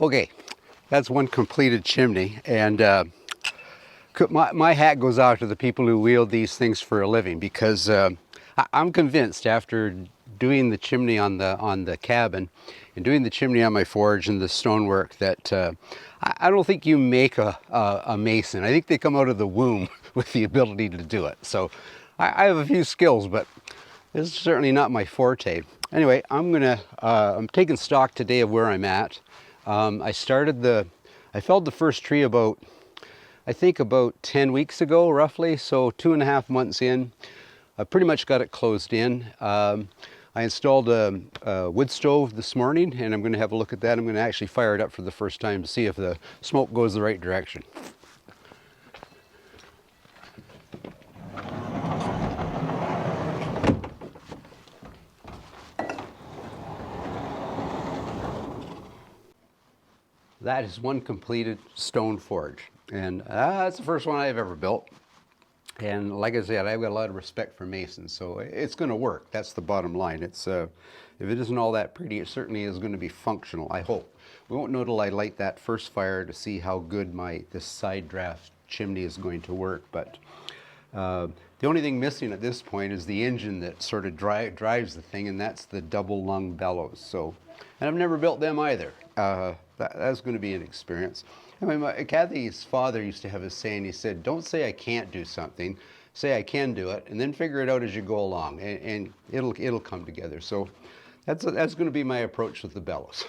Okay, that's one completed chimney, and my hat goes out to the people who wield these things for a living, because I'm convinced after doing the chimney on the cabin and doing the chimney on my forge and the stonework that I don't think you make a mason. I think they come out of the womb with the ability to do it. So I have a few skills, but this is certainly not my forte. Anyway, I'm taking stock today of where I'm at. I felled the first tree I think about 10 weeks ago, roughly, so 2.5 months in. I pretty much got it closed in. I installed a wood stove this morning, and I'm going to have a look at that. I'm going to actually fire it up for the first time to see if the smoke goes the right direction. That is one completed stone forge, and that's the first one I've ever built. And like I said, I've got a lot of respect for masons, so it's going to work. That's the bottom line. If it isn't all that pretty, it certainly is going to be functional, I hope. We won't know till I light that first fire to see how good this side draft chimney is going to work. But the only thing missing at this point is the engine that sort of drives the thing, and that's the double lung bellows. So, and I've never built them either. That's going to be an experience. I mean, Kathy's father used to have a saying. He said, "Don't say I can't do something, say I can do it, and then figure it out as you go along, and it'll come together." So that's going to be my approach with the bellows.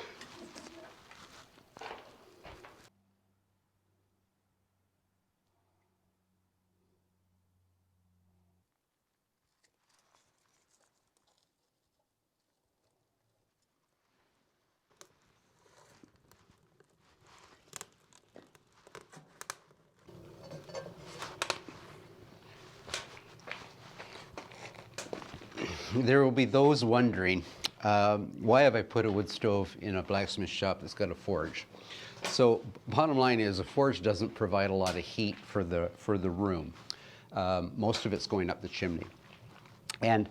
There will be those wondering, why have I put a wood stove in a blacksmith shop that's got a forge? So bottom line is, a forge doesn't provide a lot of heat for the room. Most of it's going up the chimney. And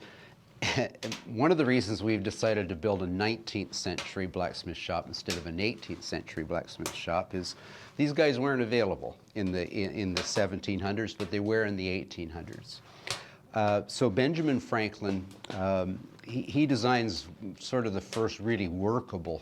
one of the reasons we've decided to build a 19th century blacksmith shop instead of an 18th century blacksmith shop is these guys weren't available in the 1700s, but they were in the 1800s. So Benjamin Franklin, he designs sort of the first really workable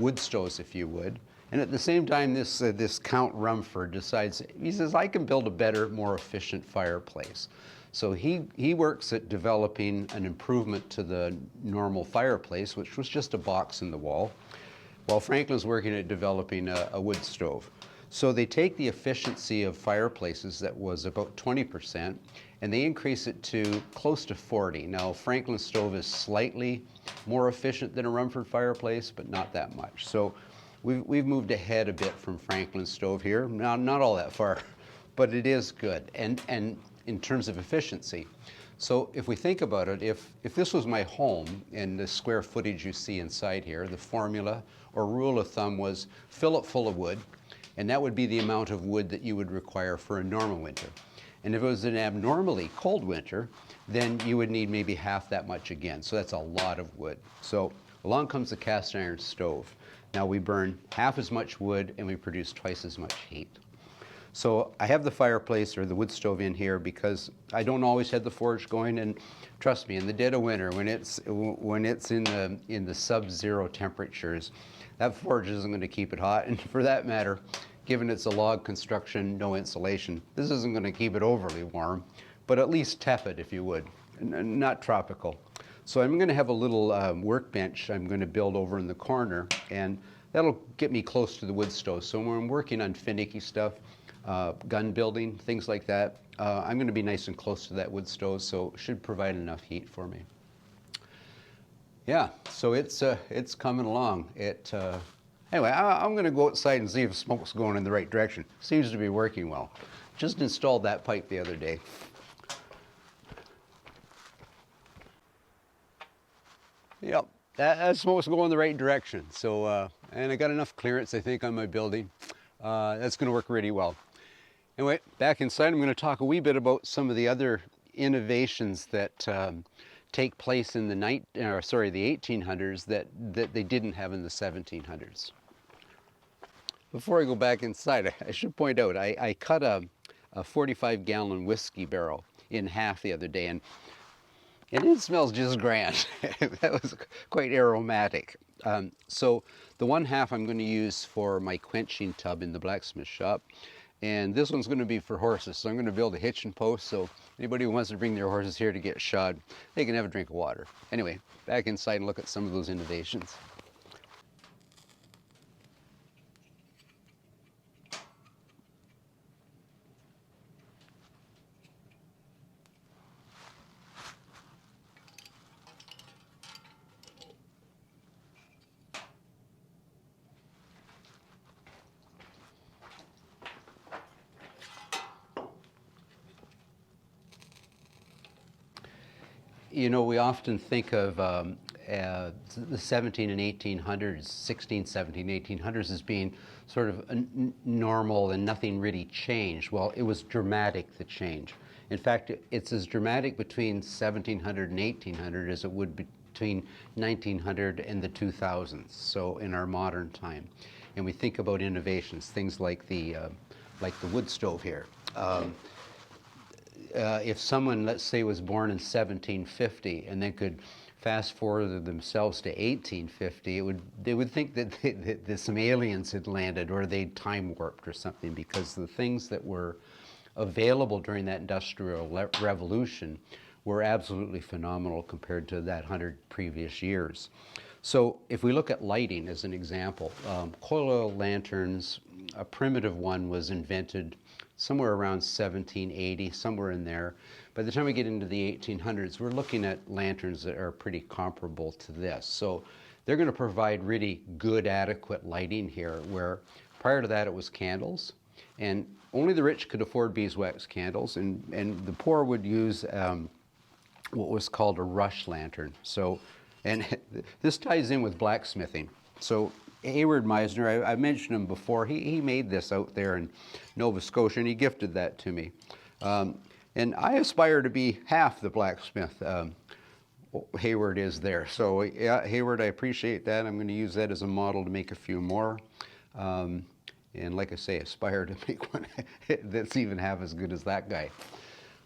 wood stoves, if you would. And at the same time, this Count Rumford decides, he says, I can build a better, more efficient fireplace. So he works at developing an improvement to the normal fireplace, which was just a box in the wall, while Franklin's working at developing a wood stove. So they take the efficiency of fireplaces that was about 20%, and they increase it to close to 40. Now, Franklin's stove is slightly more efficient than a Rumford fireplace, but not that much. So we've moved ahead a bit from Franklin's stove here. Now, not all that far, but it is good, and in terms of efficiency. So if we think about it, if this was my home and the square footage you see inside here, the formula or rule of thumb was fill it full of wood, and that would be the amount of wood that you would require for a normal winter. And if it was an abnormally cold winter, then you would need maybe half that much again. So that's a lot of wood. So along comes the cast iron stove. Now we burn half as much wood and we produce twice as much heat. So I have the fireplace or the wood stove in here because I don't always have the forge going, and trust me, in the dead of winter, when it's in the sub-zero temperatures, that forge isn't going to keep it hot. And for that matter, given it's a log construction, no insulation, this isn't going to keep it overly warm, but at least tepid, if you would, not tropical. So I'm going to have a little workbench I'm going to build over in the corner, and that'll get me close to the wood stove. So when I'm working on finicky stuff, gun building, things like that, I'm going to be nice and close to that wood stove, so it should provide enough heat for me. Yeah, so it's coming along. Anyway, I'm going to go outside and see if smoke's going in the right direction. Seems to be working well. Just installed that pipe the other day. Yep, that smoke's going in the right direction. So, and I got enough clearance, I think, on my building. That's going to work really well. Anyway, back inside, I'm going to talk a wee bit about some of the other innovations that take place in the 1800s that they didn't have in the 1700s. Before I go back inside, I should point out I cut a 45-gallon whiskey barrel in half the other day, and it smells just grand. That was quite aromatic. So the one half I'm going to use for my quenching tub in the blacksmith shop, and this one's going to be for horses. So I'm going to build a hitching post, so anybody who wants to bring their horses here to get shod, they can have a drink of water. Anyway, back inside and look at some of those innovations. You know, we often think of the 17 and 1800s, 16, 17, 1800s as being sort of normal and nothing really changed. Well, it was dramatic, the change. In fact, it's as dramatic between 1700 and 1800 as it would be between 1900 and the 2000s, so in our modern time. And we think about innovations, things like the wood stove here. If someone, let's say, was born in 1750 and then could fast forward themselves to 1850, they would think that some aliens had landed or they'd time warped or something, because the things that were available during that industrial revolution were absolutely phenomenal compared to that 100 previous years. So if we look at lighting as an example, coil oil lanterns, a primitive one was invented somewhere around 1780, somewhere in there. By the time we get into the 1800s, we're looking at lanterns that are pretty comparable to this. So they're going to provide really good, adequate lighting here, where prior to that it was candles, and only the rich could afford beeswax candles, and the poor would use what was called a rush lantern. So, and this ties in with blacksmithing. So Hayward Meisner, I mentioned him before, he made this out there in Nova Scotia, and he gifted that to me. And I aspire to be half the blacksmith Hayward is there. So yeah, Hayward, I appreciate that. I'm going to use that as a model to make a few more. And like I say, aspire to make one that's even half as good as that guy.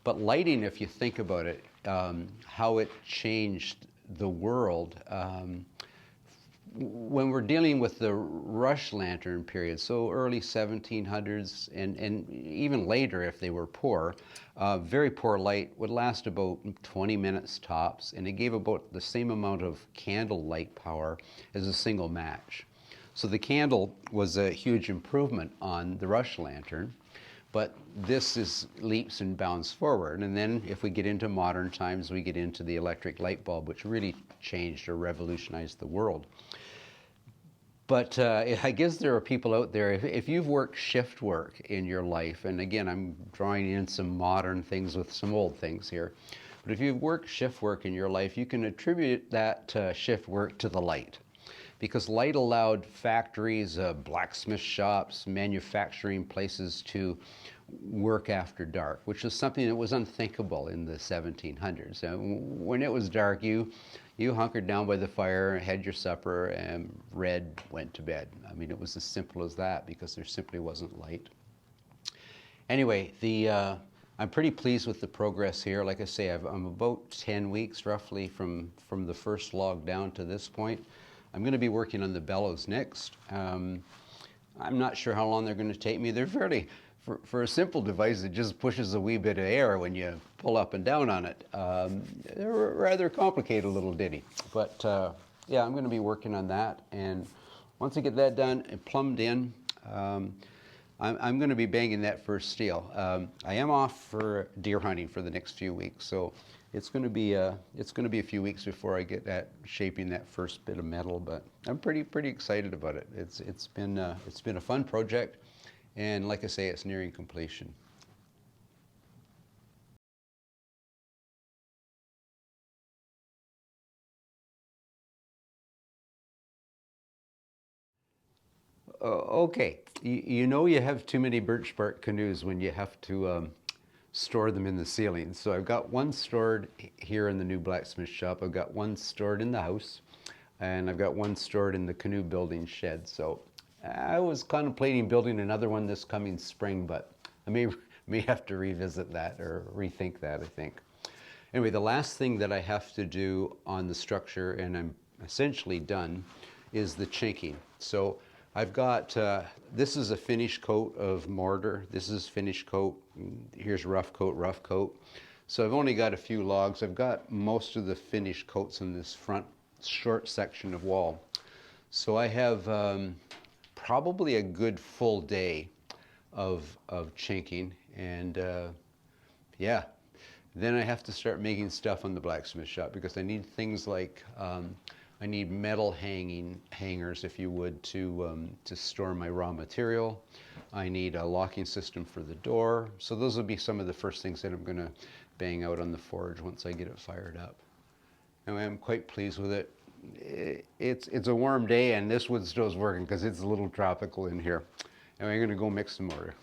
But lighting, if you think about it, how it changed the world, when we're dealing with the rush lantern period, so early 1700s and even later if they were poor, very poor light would last about 20 minutes tops, and it gave about the same amount of candle light power as a single match. So the candle was a huge improvement on the rush lantern, but this is leaps and bounds forward. And then if we get into modern times, we get into the electric light bulb, which really changed or revolutionized the world. But I guess there are people out there, if you've worked shift work in your life, and again, I'm drawing in some modern things with some old things here, but if you've worked shift work in your life, you can attribute that shift work to the light. Because light allowed factories, blacksmith shops, manufacturing places to work after dark, which is something that was unthinkable in the 1700s. When it was dark, you hunkered down by the fire, had your supper, and read, went to bed. I mean, it was as simple as that because there simply wasn't light. Anyway, I'm pretty pleased with the progress here. Like I say, I'm about 10 weeks roughly from the first log down to this point. I'm going to be working on the bellows next. I'm not sure how long they're going to take me. They're fairly, for a simple device that just pushes a wee bit of air when you pull up and down on it. They're rather complicated little ditty. But yeah, I'm going to be working on that. And once I get that done and plumbed in, I'm going to be banging that first steel. I am off for deer hunting for the next few weeks, so it's going to be a few weeks before I get at shaping that first bit of metal. But I'm pretty excited about it. It's been a fun project, and like I say, it's nearing completion. Okay, you know you have too many birch bark canoes when you have to store them in the ceiling. So I've got one stored here in the new blacksmith shop. I've got one stored in the house, and I've got one stored in the canoe building shed. So I was contemplating building another one this coming spring, but I may have to revisit that or rethink that, I think. Anyway, the last thing that I have to do on the structure, and I'm essentially done, is the chinking. So I've got, this is a finish coat of mortar. This is finish coat. Here's rough coat, rough coat. So I've only got a few logs. I've got most of the finish coats in this front short section of wall. So I have probably a good full day of chinking, and yeah. Then I have to start making stuff on the blacksmith shop because I need things like I need metal hangers, if you would, to store my raw material. I need a locking system for the door. So those will be some of the first things that I'm going to bang out on the forge once I get it fired up. Anyway, I'm quite pleased with it. It's a warm day, and this wood stove's working because it's a little tropical in here. Anyway, I'm going to go mix some mortar.